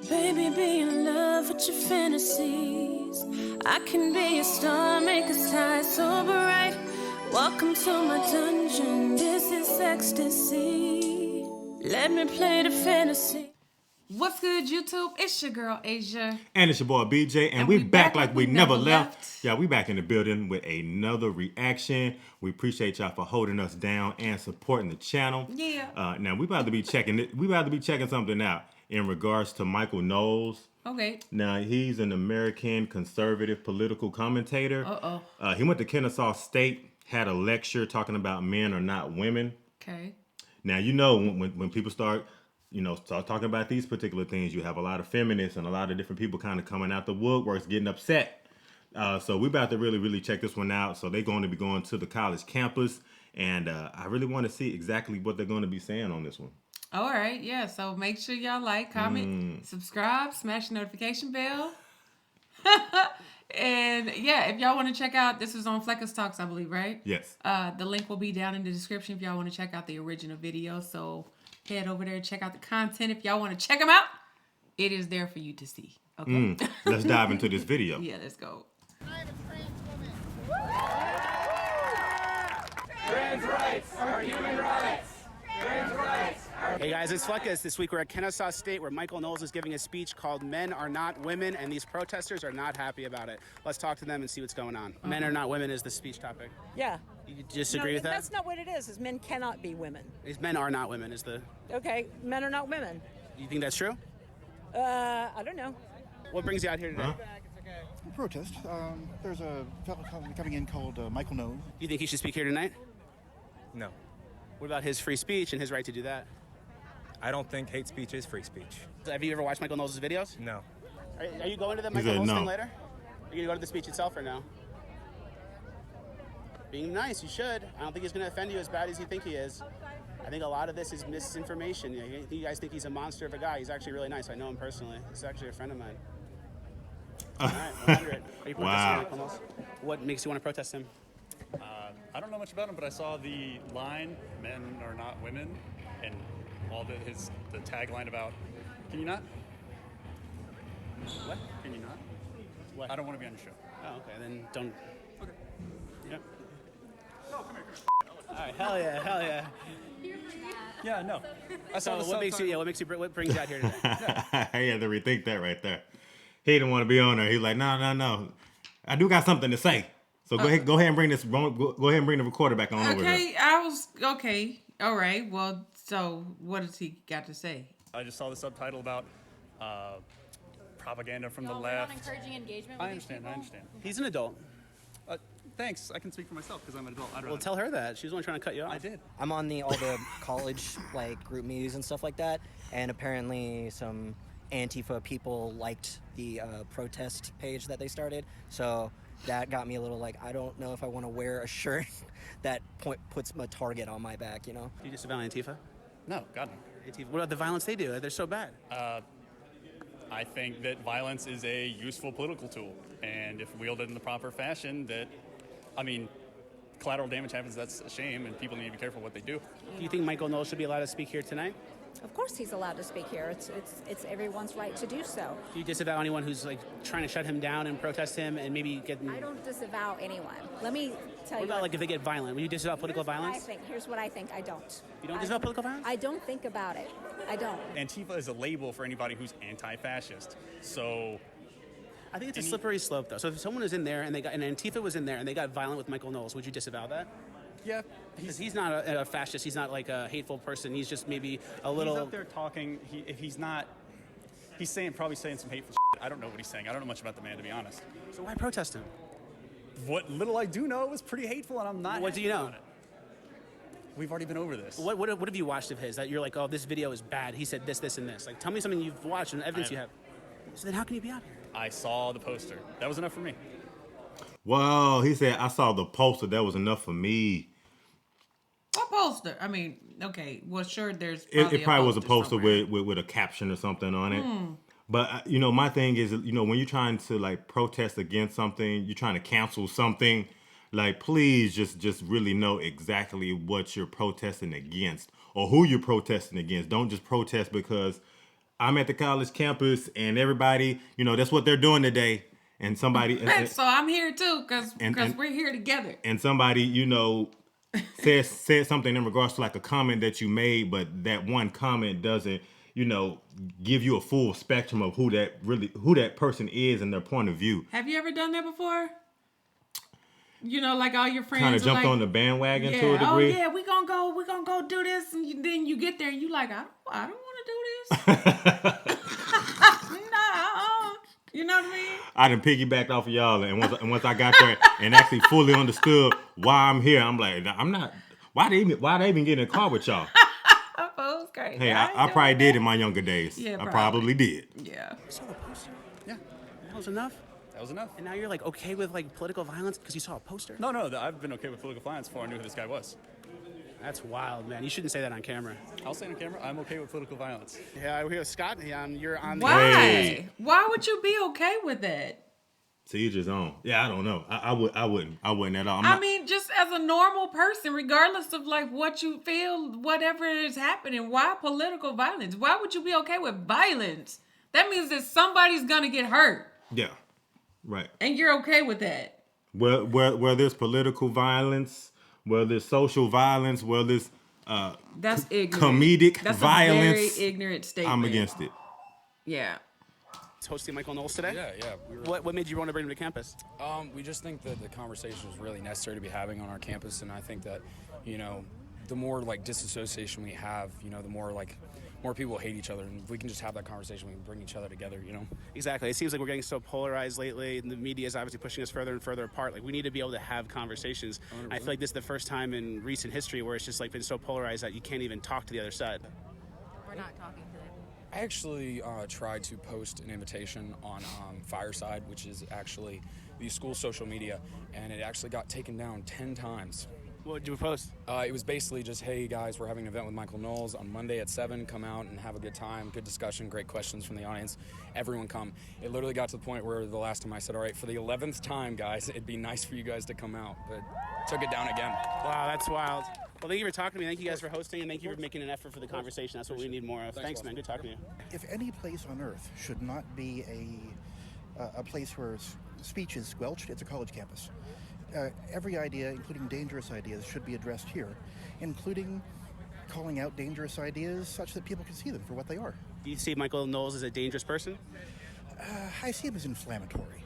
Baby, be in love with your fantasies. I can be a star, make us shine so bright. Welcome to my dungeon, this is ecstasy. Let me play the fantasy. What's good, YouTube? It's your girl, Asia. And it's your boy, BJ. And we back like we never left. Yeah, we back in the building with another reaction. We appreciate y'all for holding us down and supporting the channel. Yeah. Now, we about to be checking something out in regards to Michael Knowles. Okay. Now, he's an American conservative political commentator. He went to Kennesaw State, had a lecture talking about men are not women. Okay. Now, you know, when people start talking about these particular things, you have a lot of feminists and a lot of different people kind of coming out the woodworks, getting upset. So we're about to really check this one out. So they're going to be going to the college campus, and I really want to see exactly what they're going to be saying on this one. All right. Yeah. So make sure y'all like, comment, subscribe, smash the notification bell. And yeah, if y'all want to check out, this is on Fleckus Talks, I believe, right? Yes. The link will be down in the description if y'all want to check out the original video. So head over there, check out the content. If y'all want to check them out, it is there for you to see. Okay. Let's dive into this video. Yeah, let's go. I am a trans woman. Trans rights are human rights. Trans rights are... Hey guys, it's Fleckus. This week we're at Kennesaw State where Michael Knowles is giving a speech called Men Are Not Women, and these protesters are not happy about it. Let's talk to them and see what's going on. Men are not women is the speech topic. Yeah. You disagree with that? That's not what it is men cannot be women. Men are not women is the... Okay, men are not women. You think that's true? I don't know. What brings you out here today? Huh? Protest. There's a fellow coming in called Michael Knowles. Do you think he should speak here tonight? No. What about his free speech and his right to do that? I don't think hate speech is free speech. Have you ever watched Michael Knowles' videos? No. Are you going to the He Michael said Knowles no. thing later? Are you going to go to the speech itself or no? Being nice, you should. I don't think he's going to offend you as bad as you think he is. I think a lot of this is misinformation. You guys think he's a monster of a guy. He's actually really nice. I know him personally. He's actually a friend of mine. All right, 100. Are you protesting Michael Knowles? What makes you want to protest him? I don't know much about him, but I saw the line, men are not women, and all the tagline about, can you not? What? Can you not? What? I don't want to be on your show. Oh, okay, then don't. Okay. Yep. No, come here. All right, hell yeah. Yeah, no. I So saw the what makes you? subtitle. What brings you out here today? He had to rethink that right there. He didn't want to be on there. He's like, no. I do got something to say. So go ahead and bring this. Go ahead and bring the recorder back on over here. Okay. All right. Well, so what does he got to say? I just saw the subtitle about propaganda from the We're left. not encouraging engagement with I these understand. people. He's an adult. Thanks. I can speak for myself because I'm an adult. Well, tell her that. She was only trying to cut you off. I did. I'm on all the college group meetings and stuff like that, and apparently some Antifa people liked the protest page that they started, so that got me a little I don't know if I want to wear a shirt that puts a target on my back, you know? You disavow Antifa? No, God no. Antifa. What about the violence they do? They're so bad. I think that violence is a useful political tool, and if wielded in the proper fashion, collateral damage happens, that's a shame, and people need to be careful what they do. Do you think Michael Knowles should be allowed to speak here tonight? Of course he's allowed to speak here. It's everyone's right to do so. Do you disavow anyone who's trying to shut him down and protest him and maybe get... I don't disavow anyone. Let me tell you. What about if they get violent? Will you disavow political violence? Here's what I think. I don't. You don't disavow political violence? I don't think about it. I don't. Antifa is a label for anybody who's anti-fascist. So I think it's a slippery slope, though. So if someone is in there and Antifa was in there and they got violent with Michael Knowles, would you disavow that? yeah, Because he's not a fascist. He's not a hateful person. He's just maybe a little... He's up there talking. If he's not, he's probably saying some hateful shit. I don't know what he's saying. I don't know much about the man, to be honest. So why protest him? What little I do know is pretty hateful, and I'm not. What do you know? About it. We've already been over this. What have you watched of his that you're like, oh, this video is bad. He said this, and this. Tell me something you've watched and evidence you have. So then how can you be out here? I saw the poster. That was enough for me. Well, he said, I saw the poster. That was enough for me. What poster? I mean, okay. Well, sure, there's It probably was a poster somewhere. with a caption or something on it. But, my thing is, when you're trying to, protest against something, you're trying to cancel something, please just really know exactly what you're protesting against or who you're protesting against. Don't just protest because I'm at the college campus, and everybody, you know, that's what they're doing today. And somebody, so I'm here too, because we're here together. And somebody, you know, said something in regards to like a comment that you made, but that one comment doesn't, you know, give you a full spectrum of who that person is and their point of view. Have you ever done that before? You know, like all your friends kind of jumped like, on the bandwagon to a oh degree. yeah, we gonna go do this, and then you get there and you like, I don't want to do this. No, you know what I mean? I done piggybacked off of y'all, and once I got there and actually fully understood why I'm here, I'm like, I'm not. Why they even get in a car with y'all? Oh, crazy. Hey, I probably did in my younger days. Yeah, I probably did. Yeah. You saw the poster? Yeah. That was enough? That was enough. And now you're like okay with like political violence because you saw a poster? No, I've been okay with political violence before I knew who this guy was. That's wild, man. You shouldn't say that on camera. I'll say on camera, I'm okay with political violence. Yeah, we're here with Scott. You're on the... Why? Hey. Why would you be okay with that? To each his own. Yeah, I don't know. I wouldn't at all. I mean, just as a normal person, regardless of like what you feel, whatever is happening, why political violence? Why would you be okay with violence? That means that somebody's gonna get hurt. Yeah, right. And you're okay with that. Where there's political violence, where there's social violence, where there's that's ignorant. Comedic that's violence. A very ignorant statement. I'm against it. Yeah. Hosting Michael Knowles today? Yeah. What made you want to bring him to campus? We just think that the conversation is really necessary to be having on our campus, and I think that, you know, the more like disassociation we have, you know, the more people hate each other, and if we can just have that conversation, we can bring each other together, you know? Exactly. It seems like we're getting so polarized lately, and the media is obviously pushing us further and further apart. Like, we need to be able to have conversations. 100%. I feel like this is the first time in recent history where it's just like been so polarized that you can't even talk to the other side. We're not talking today. I actually tried to post an invitation on Fireside, which is actually the school social media, and it actually got taken down 10 times. What did you post? It was basically just, hey guys, we're having an event with Michael Knowles on Monday at 7. Come out and have a good time, good discussion, great questions from the audience. Everyone come. It literally got to the point where the last time I said, all right, for the 11th time, guys, it'd be nice for you guys to come out, but took it down again. Wow, that's wild. Well, thank you for talking to me. Thank you guys for hosting, and thank you for making an effort for the conversation. That's what we need more of. Thanks, man. Good talking to you. If any place on earth should not be a place where speech is squelched, it's a college campus. Every idea, including dangerous ideas, should be addressed here, including calling out dangerous ideas such that people can see them for what they are. Do you see Michael Knowles as a dangerous person? I see him as inflammatory.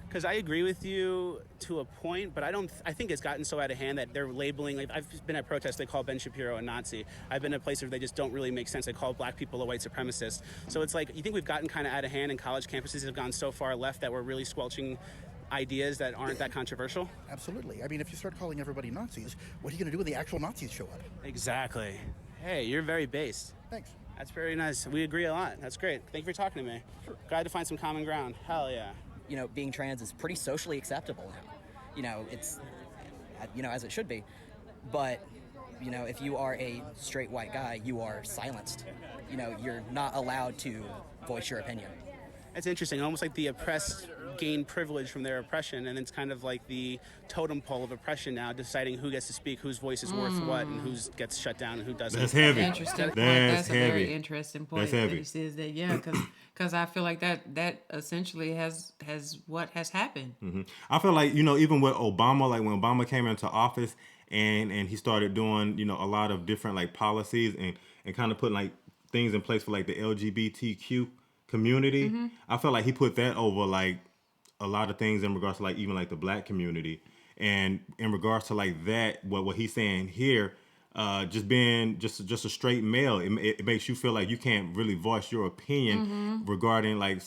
Because I agree with you to a point, but I think it's gotten so out of hand that they're labeling, like, I've been at protests, they call Ben Shapiro a Nazi. I've been at places where they just don't really make sense. They call black people a white supremacist. So it's like, you think we've gotten kind of out of hand, and college campuses have gone so far left that we're really squelching ideas that aren't that controversial? Absolutely. I mean, if you start calling everybody Nazis, what are you going to do when the actual Nazis show up? Exactly. Hey, you're very based. Thanks. That's very nice. We agree a lot. That's great. Thank you for talking to me. Sure. Glad to find some common ground. Hell yeah. You know, being trans is pretty socially acceptable now. You know, it's, you know, as it should be. But, you know, if you are a straight white guy, you are silenced. You know, you're not allowed to voice your opinion. It's interesting. Almost like the oppressed gain privilege from their oppression, and it's kind of like the totem pole of oppression now, deciding who gets to speak, whose voice is worth what, and who gets shut down and who doesn't. That's heavy. Interesting point. That's a heavy. very interesting point. That's heavy. That he says that, yeah, because I feel like that essentially has what has happened. Mm-hmm. I feel like, you know, even with Obama, like when Obama came into office and he started doing, you know, a lot of different like policies and kind of putting like things in place for like the LGBTQ community. Mm-hmm. I feel like he put that over like a lot of things in regards to like even like the black community. And in regards to like that, what he's saying here, just being just a straight male, it makes you feel like you can't really voice your opinion regarding like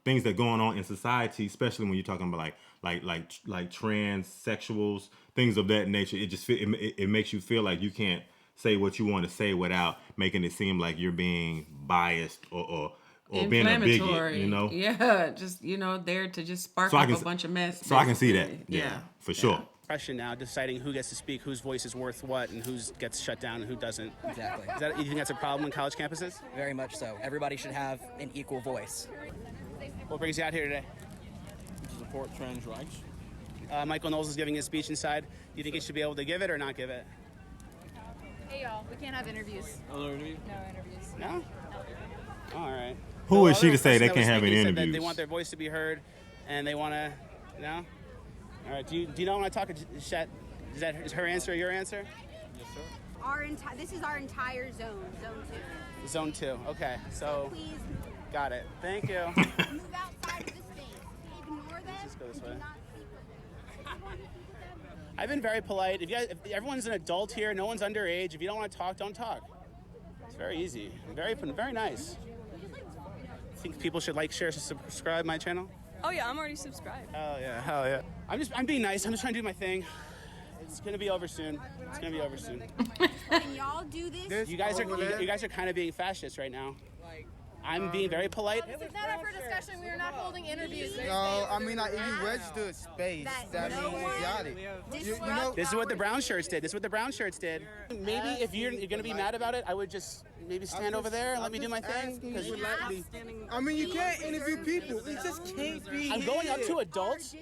things that are going on in society, especially when you're talking about like transsexuals, things of that nature. It just it makes you feel like you can't say what you want to say without making it seem like you're being biased or being a bigot, you know? Yeah, just, you know, there to just spark up a bunch of mess. So I can see that. Yeah, for sure. Oppression now, deciding who gets to speak, whose voice is worth what, and who gets shut down and who doesn't. Exactly. You think that's a problem in college campuses? Very much so. Everybody should have an equal voice. What brings you out here today? To support trans rights. Michael Knowles is giving his speech inside. Do you think he should be able to give it or not give it? Hey, y'all. We can't have interviews. No interviews? No interviews. No? All right. Who is she to say person they that can't was have any speaking said that interviews? They want their voice to be heard, and they want to, you know. All right. Do you know when I talk? Is her answer or your answer? Yes, sir. This is our entire zone, zone 2. Zone 2. Okay. So. Please Got it. Thank you. move outside of the space. Ignore them. Just go this and do way. not speak with them. I've been very polite. If everyone's an adult here, no one's underage. If you don't want to talk, don't talk. It's very easy. Very nice. Think people should like, share, subscribe my channel? Oh yeah, I'm already subscribed. Oh yeah, hell yeah. I'm being nice. I'm just trying to do my thing. It's gonna be over soon. Can y'all do this? You guys are kind of being fascist right now. I'm being very polite. This is not up for discussion. We are not holding interviews. No, I mean, if you register space, that means you got it. You know, This is what the brown shirts did. Maybe if you're gonna be mad about it, I would just maybe stand over there and let me do my thing. I mean, you can't interview people. It just can't be. I'm going up to adults.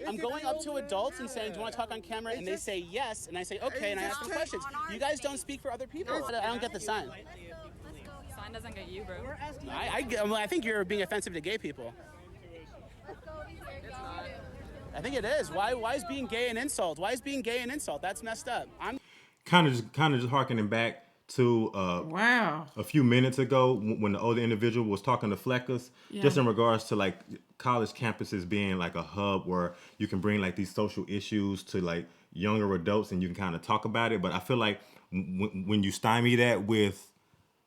And saying, "Do you want to talk on camera?" And they say yes, and I say okay, and I ask them questions. You guys don't speak for other people. I don't get the sign. Sign doesn't get you, bro. I think you're being offensive to gay people. I think it is. Why is being gay an insult? That's messed up. I'm kind of just harkening back to a few minutes ago when the older individual was talking to Fleckers, just in regards to like college campuses being like a hub where you can bring like these social issues to like younger adults and you can kind of talk about it. But I feel like when you stymie that with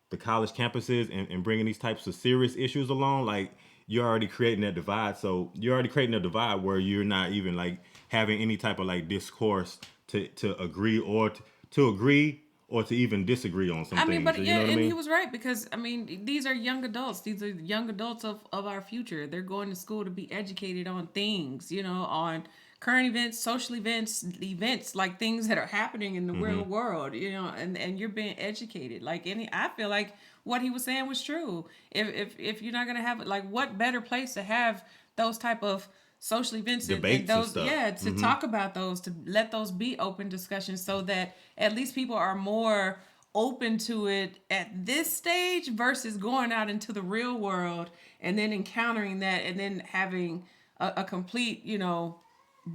the college campuses and bringing these types of serious issues along, like you're already creating that divide. So you're already creating a divide where you're not even like having any type of like discourse to agree or to agree or to even disagree on some things. But you know what I mean? He was right, because I mean, these are young adults. These are young adults of our future. They're going to school to be educated on things, you know, on current events, social events like things that are happening in the real world, you know, and you're being educated. I feel like what he was saying was true. If you're not gonna have it, like, what better place to have those type of social events debates and those, and stuff. to talk about those, to let those be open discussions, so that at least people are more open to it at this stage versus going out into the real world and then encountering that and then having a complete, you know,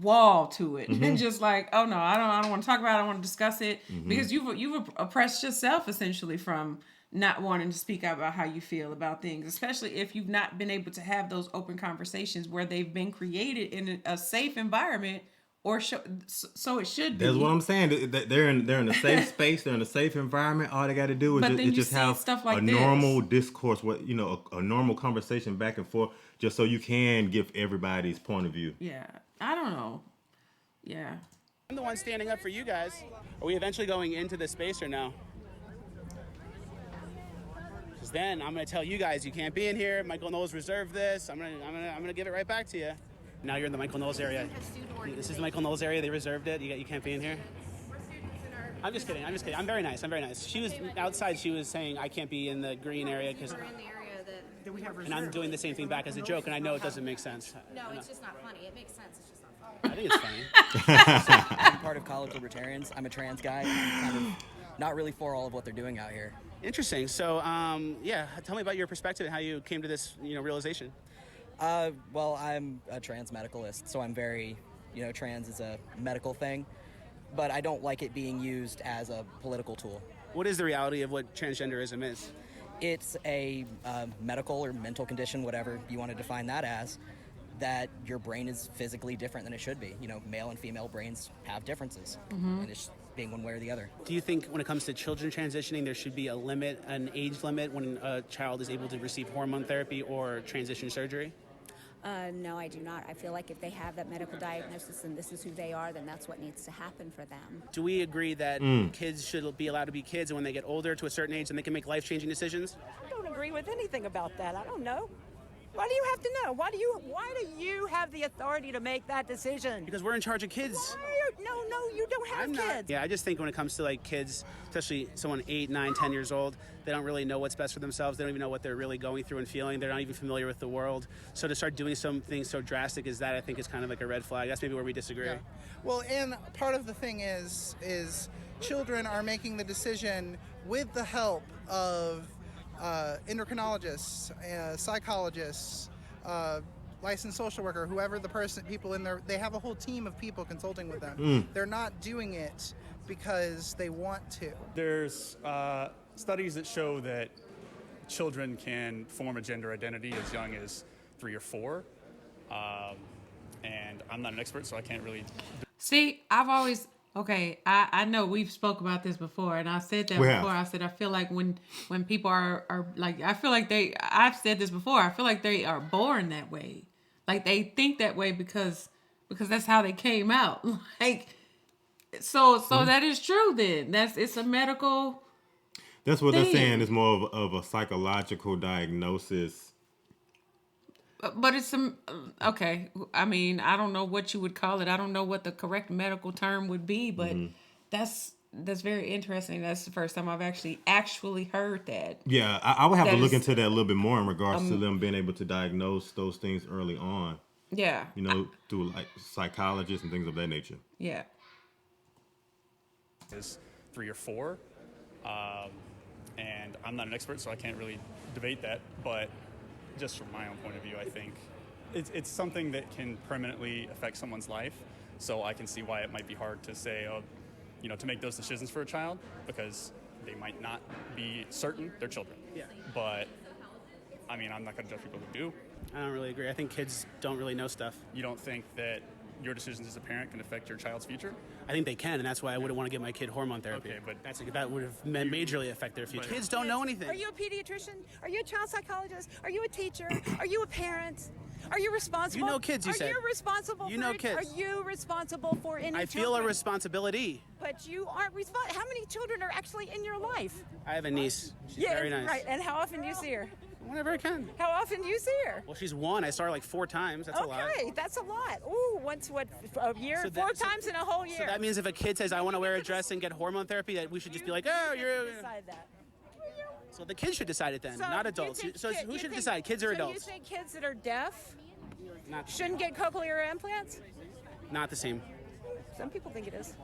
wall to it and just like, oh no, I don't want to talk about it, I don't want to discuss it, because you've oppressed yourself essentially from not wanting to speak out about how you feel about things, especially if you've not been able to have those open conversations where they've been created in a safe environment, or so it should be. That's what I'm saying. They're in a safe space. They're in a safe environment. All they got to do is just have stuff like a normal discourse, a normal conversation back and forth, just so you can give everybody's point of view. Yeah, I don't know. Yeah, the one standing up for you guys. Are we eventually going into this space or no? Because then I'm going to tell you guys you can't be in here. Michael Knowles reserved this. I'm gonna give it right back to you. Now you're in the Michael Knowles area. This is the Michael Knowles area. They reserved it. You can't be in here. I'm just kidding. I'm very nice. She was outside. She was saying I can't be in the green area because. And I'm doing the same thing back as a joke, and I know it doesn't make sense. No, it's just not funny. It makes sense. It's just not funny. I think it's funny. I'm part of College Libertarians. I'm a trans guy. I'm kind of not really for all of what they're doing out here. Interesting. So, tell me about your perspective and how you came to this, realization. Well, I'm a trans medicalist, so I'm very, trans is a medical thing, but I don't like it being used as a political tool. What is the reality of what transgenderism is? It's a medical or mental condition, whatever you want to define that as, that your brain is physically different than it should be. Male and female brains have differences, and it's being one way or the other. Do you think when it comes to children transitioning, there should be an age limit when a child is able to receive hormone therapy or transition surgery? No, I do not. I feel like if they have that medical diagnosis and this is who they are, then that's what needs to happen for them. Do we agree that kids should be allowed to be kids, and when they get older to a certain age, then they can make life-changing decisions? I don't agree with anything about that. I don't know. Why do you have to know? Why do you have the authority to make that decision? Because we're in charge of kids. No, you don't have kids. Yeah, I just think when it comes to like kids, especially someone 8, 9, 10 years old, they don't really know what's best for themselves. They don't even know what they're really going through and feeling. They're not even familiar with the world. So to start doing something so drastic as that, I think is kind of like a red flag. That's maybe where we disagree. Yeah. Well, and part of the thing is children are making the decision with the help of endocrinologists, psychologists, licensed social worker, whoever the people in there, they have a whole team of people consulting with them. They're not doing it because they want to. There's studies that show that children can form a gender identity as young as 3 or 4. And I'm not an expert, so I can't really... See, I've always... Okay, I know we've spoke about this before, and I said that before. I said I feel like when people are like, I feel like I've said this before, I feel like they are born that way. Like they think that way because that's how they came out. Like, so that is true then. It's a medical... That's what thing. They're saying. It's more of a psychological diagnosis. But it's okay. I mean, I don't know what you would call it. I don't know what the correct medical term would be, but that's very interesting. That's the first time I've actually heard that. Yeah, I would have to look into that a little bit more in regards to them being able to diagnose those things early on. Yeah. Through like psychologists and things of that nature. Yeah. Is 3 or 4. And I'm not an expert, so I can't really debate that, but just from my own point of view, I think it's something that can permanently affect someone's life. So I can see why it might be hard to say, to make those decisions for a child, because they might not be certain they're children. Yeah. But, I mean, I'm not going to judge people who do. I don't really agree. I think kids don't really know stuff. You don't think that your decisions as a parent can affect your child's future? I think they can, and that's why I wouldn't want to give my kid hormone therapy. Okay, but that would have majorly affect their future. Kids don't know anything. Are you a pediatrician? Are you a child psychologist? Are you a teacher? Are you a parent? Are you responsible? You know kids, you said. Are you responsible You know for kids. Are you responsible for any I feel a responsibility. But you aren't responsible. How many children are actually in your life? I have a niece. She's very nice. Right. And how often do you see her? Whenever I can. How often do you see her? Well, she's 1. I saw her like 4 times. That's a lot. Okay, that's a lot. Ooh, once a year? So 4 times in a whole year. So that means if a kid says, I want to wear a dress and get hormone therapy, that we should just be like, oh, you're... Decide that. So the kids should decide it then, not adults. So who should decide, kids or adults? So you think kids that are deaf Not shouldn't get cochlear implants? Not the same. Some people think it is.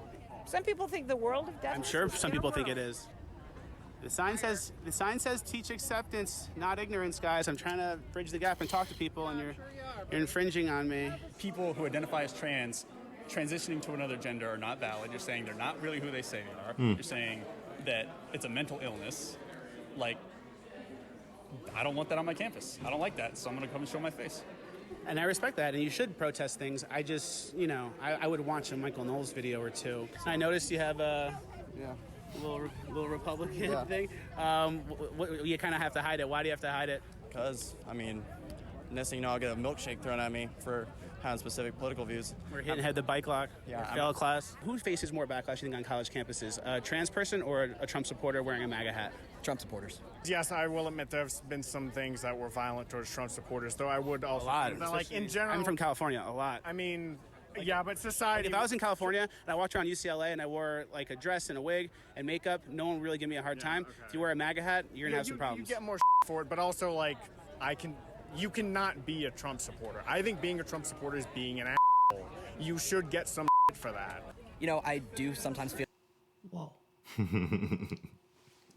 Some people think the world of deafness. I'm sure is some people think world. it is. The sign says teach acceptance, not ignorance, guys. I'm trying to bridge the gap and talk to people, and you're infringing on me. People who identify as trans transitioning to another gender are not valid. You're saying they're not really who they say they are. You're saying that it's a mental illness. Like, I don't want that on my campus. I don't like that, so I'm going to come and show my face. And I respect that, and you should protest things. I just, I would watch a Michael Knowles video or 2. I noticed you have a little Republican thing. You kind of have to hide it. Why do you have to hide it? Because, next thing you know, I'll get a milkshake thrown at me for having specific political views. We're hitting head the bike lock. Yeah, fail class. Who faces more backlash, you think, on college campuses? A trans person or a Trump supporter wearing a MAGA hat? Trump supporters. Yes, I will admit there's been some things that were violent towards Trump supporters, though I would also... A lot. That, like, in general... I'm from California, a lot. I mean... Yeah, but society... If I was in California and I walked around UCLA and I wore like a dress and a wig and makeup, no one would really give me a hard time. Okay. If you wear a MAGA hat, you're gonna have some problems. You get more for it, but also like you cannot be a Trump supporter. I think being a Trump supporter is being an asshole. You should get some for that. I do sometimes feel... Whoa.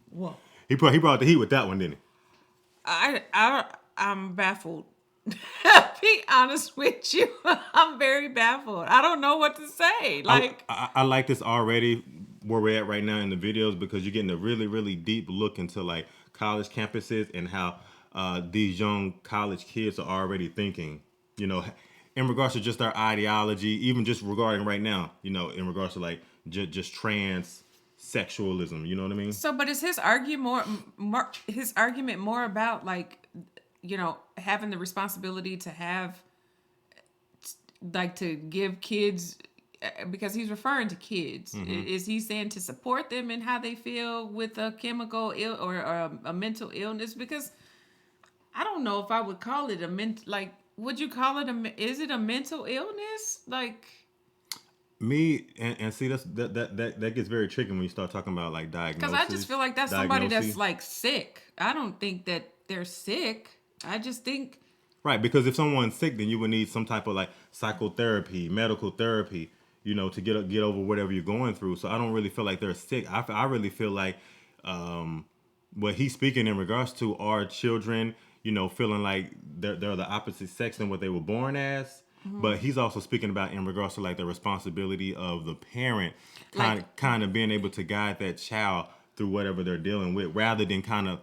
Whoa. He brought the heat with that one, didn't he? I'm baffled. Be honest with you, I'm very baffled. I don't know what to say. Like, I like this already where we're at right now in the videos, because you're getting a really, really deep look into like college campuses and how these young college kids are already thinking, in regards to just their ideology, even just regarding right now, in regards to like just trans sexualism, you know what I mean? So, but is his argument more about like, having the responsibility to have, like, to give kids, because he's referring to kids. Mm-hmm. Is he saying to support them in how they feel with a chemical or a mental illness? Because I don't know if I would call it would you call it is it a mental illness? Like, me and see that gets very tricky when you start talking about like diagnosis. Because I just feel like that's somebody that's like sick. I don't think that they're sick. I just think... Right, because if someone's sick, then you would need some type of like psychotherapy, medical therapy, to get over whatever you're going through. So I don't really feel like they're sick. I really feel like, what he's speaking in regards to are children, feeling like they're the opposite sex than what they were born as. But he's also speaking about in regards to like the responsibility of the parent kind of being able to guide that child through whatever they're dealing with, rather than kind of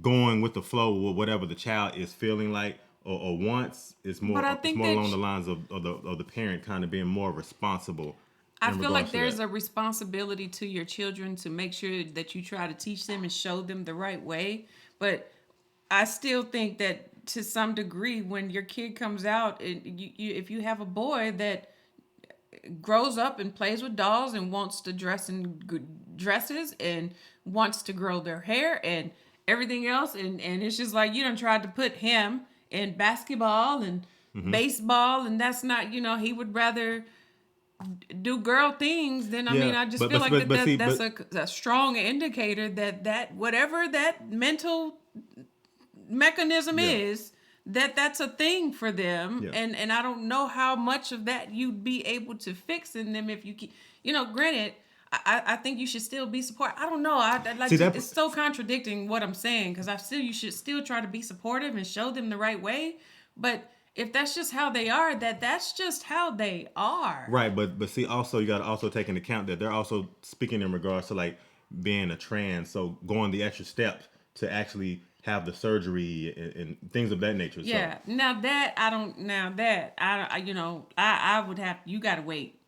going with the flow with whatever the child is feeling like or wants. It's more along the lines of the parent kind of being more responsible. I feel like there's a responsibility to your children to make sure that you try to teach them and show them the right way. But I still think that to some degree, when your kid comes out, if you have a boy that grows up and plays with dolls and wants to dress in good dresses and wants to grow their hair and everything else, and it's just like you done tried to put him in basketball and baseball, and that's not, he would rather do girl things, then I just feel like that's a strong indicator that whatever that mental mechanism is, that's a thing for them. And I don't know how much of that you'd be able to fix in them if you keep, granted, I think you should still be supportive. I don't know. It's so contradicting what I'm saying, because you should still try to be supportive and show them the right way. But if that's just how they are, that's just how they are. Right, but see, also you got to also take into account that they're also speaking in regards to like being a trans, so going the extra steps to actually have the surgery and things of that nature. Yeah. So. I would have. You got to wait.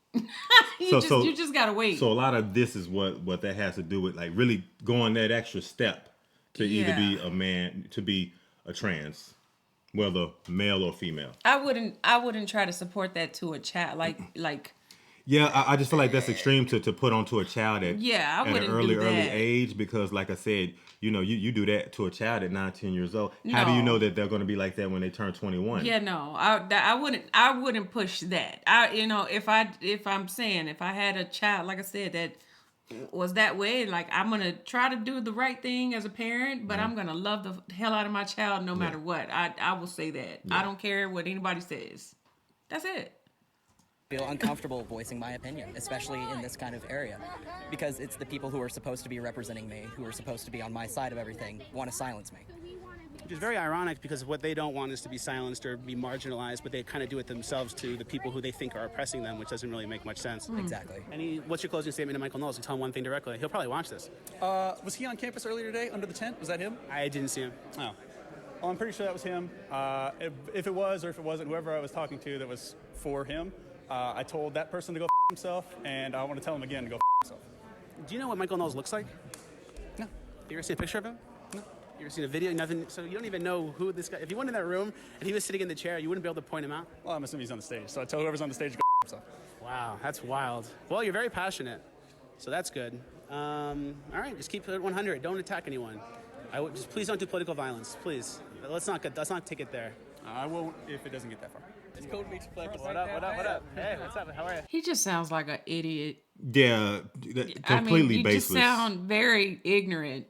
You just got to wait. So a lot of this is what that has to do with, like really going that extra step to either be a man, to be a trans, whether male or female. I wouldn't try to support that to a child. Like. Yeah, I just feel like that's extreme to put onto a child at an early age, because like I said, you do that to a child at 9-10 years old. No. How do you know that they're going to be like that when they turn 21? Yeah, no, I wouldn't push that. If I had a child, like I said, that was that way, like I'm going to try to do the right thing as a parent, but I'm going to love the hell out of my child no matter what. I will say that. Yeah. I don't care what anybody says. That's it. Feel uncomfortable voicing my opinion, especially in this kind of area, because it's the people who are supposed to be representing me, who are supposed to be on my side of everything, want to silence me. Which is very ironic, because what they don't want is to be silenced or be marginalized, but they kind of do it themselves to the people who they think are oppressing them, which doesn't really make much sense. Exactly. What's your closing statement to Michael Knowles? Tell him one thing directly. He'll probably watch this. Was he on campus earlier today under the tent? Was that him? I didn't see him. Oh. Well, I'm pretty sure that was him. If it was, or if it wasn't, whoever I was talking to that was for him, I told that person to go himself, and I want to tell him again to go himself. Do you know what Michael Knowles looks like? No. You ever seen a picture of him? No. You ever seen a video? Nothing. So you don't even know who this guy. If you went in that room and he was sitting in the chair, you wouldn't be able to point him out. Well, I'm assuming he's on the stage, so I told whoever's on the stage to go himself. Wow, that's wild. Well, you're very passionate, so that's good. All right, just keep it at 100. Don't attack anyone. Just please don't do political violence, please. Let's not take it there. I won't if it doesn't get that far. It's cool to meet you. What up? Hey, what's up? How are you? He just sounds like an idiot. Yeah, completely baseless. You just sound very ignorant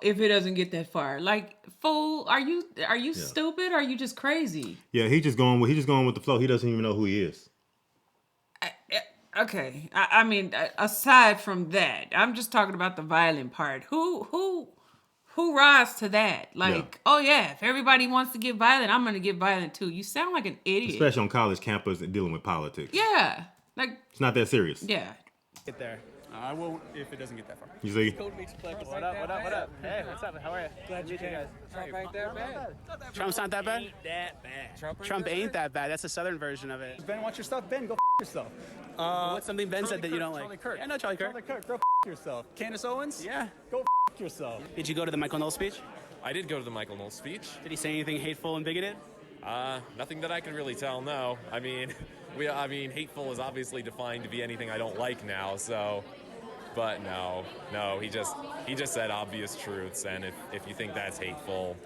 if it doesn't get that far. Like, fool, are you stupid or are you just crazy? Yeah, he's just going with the flow. He doesn't even know who he is. Okay. I mean, aside from that, I'm just talking about the violent part. Who rise to that? Like, oh yeah, if everybody wants to get violent, I'm going to get violent too. You sound like an idiot. Especially on college campus and dealing with politics. Yeah. Like, it's not that serious. Yeah. Get there. I won't if it doesn't get that far. You see? What up? Hey, what's up? How are you? Glad you guys. Trump ain't that bad. Trump's not that bad? Trump ain't that bad. That's the southern version of it. Ben, watch your stuff. Ben, go yourself. What's something Ben said that you don't like? Charlie Kirk. Yeah, no, Charlie Kirk. Go yourself. Candace Owens? Yeah. Go yourself. Did you go to the Michael Knowles speech? I did go to the Michael Knowles speech. Did he say anything hateful and bigoted? Nothing that I can really tell, no. I mean, hateful is obviously defined to be anything I don't like now, so... But no, he just said obvious truths, and if you think that's hateful,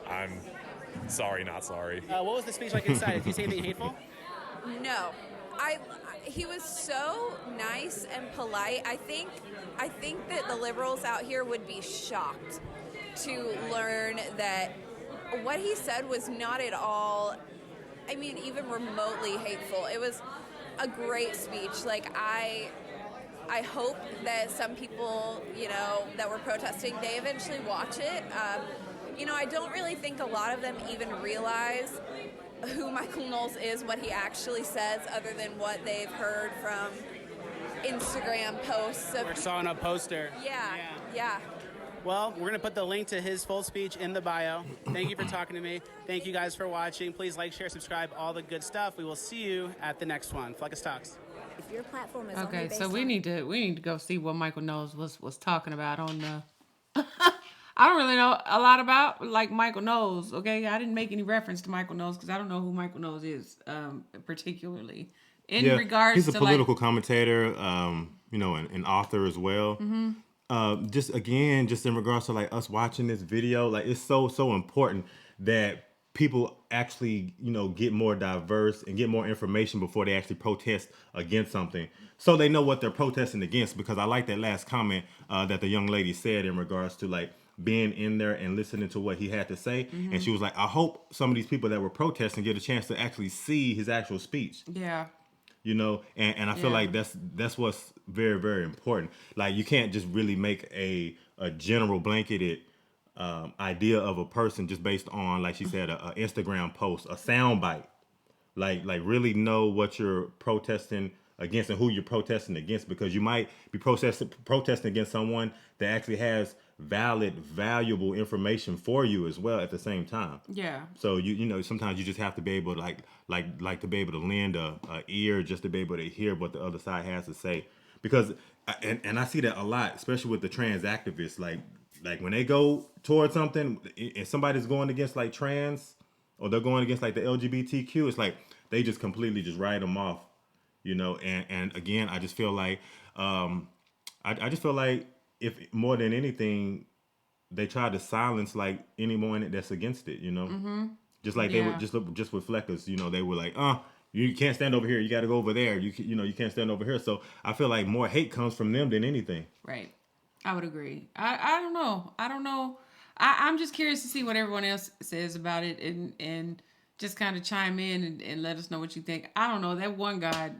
I'm sorry, not sorry. What was the speech like inside? Did he say anything hateful? No. He was so nice and polite. I think that the liberals out here would be shocked to learn that what he said was not at all, even remotely hateful. It was a great speech. Like, I hope that some people, that were protesting, they eventually watch it. I don't really think a lot of them even realize who Michael Knowles is, what he actually says, other than what they've heard from Instagram posts. Or saw on a poster. Yeah. Well, we're going to put the link to his full speech in the bio. Thank you for talking to me. Thank you guys for watching. Please like, share, subscribe, all the good stuff. We will see you at the next one. Fleckus Talks. If your platform is Okay, only based so we on- need to go see what Michael Knowles was talking about on the. I don't really know a lot about Michael Knowles. Okay, I didn't make any reference to Michael Knowles because I don't know who Michael Knowles is particularly in regards to he's a political commentator, an author as well. Mm-hmm. Just in regards to us watching this video, it's so important that people actually get more diverse and get more information before they actually protest against something, so they know what they're protesting against. Because I like that last comment that the young lady said in regards to being in there and listening to what he had to say. Mm-hmm. And she was like, I hope some of these people that were protesting get a chance to actually see his actual speech. Yeah. And I feel like that's what's very, very important. You can't just really make a general blanketed idea of a person just based on, like she said, a Instagram post, a soundbite. Really know what you're protesting against and who you're protesting against, because you might be protesting against someone that actually has valid, valuable information for you as well at the same time. Yeah. So sometimes you just have to be able to to be able to lend a ear just to be able to hear what the other side has to say. Because and I see that a lot, especially with the trans activists. Like when they go towards something and somebody's going against trans, or they're going against the LGBTQ, it's they just completely just write them off, and again, I just feel I just feel like if more than anything, they try to silence anyone that's against it, Mm-hmm. Just they would just with Fleckers, they were like, you can't stand over here, you got to go over there, you can't stand over here. So I feel like more hate comes from them than anything. Right. I would agree. I don't know. I'm just curious to see what everyone else says about it and just kind of chime in and let us know what you think. I don't know. That one guy,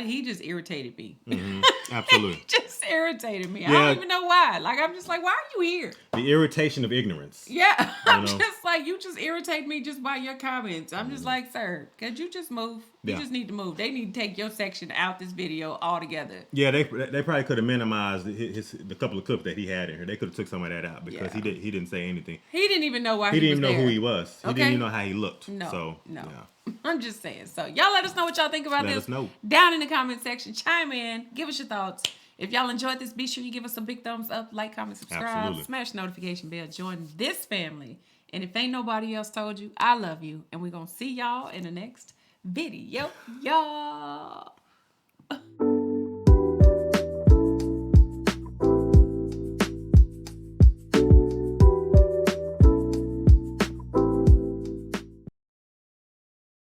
he just irritated me. Mm-hmm. Absolutely. He just irritated me. Yeah. I don't even know why. I'm just why are you here? The irritation of ignorance. Yeah. I'm just you just irritate me just by your comments. I'm just sir, could you just move? You just need to move. They need to take your section out this video altogether. Yeah, they probably could have minimized the couple of clips that he had in here. They could have took some of that out because he didn't say anything. He didn't even know why he was didn't even know there. who he was. He didn't even know how he looked. No. So, no. Yeah. I'm just saying. So y'all let us know what y'all think about this. Let us know. Down in the comment section. Chime in. Give us your thoughts. If y'all enjoyed this, be sure you give us a big thumbs up, like, comment, subscribe, Absolutely. Smash the notification bell, join this family. And if ain't nobody else told you, I love you. And we're going to see y'all in the next video. Y'all.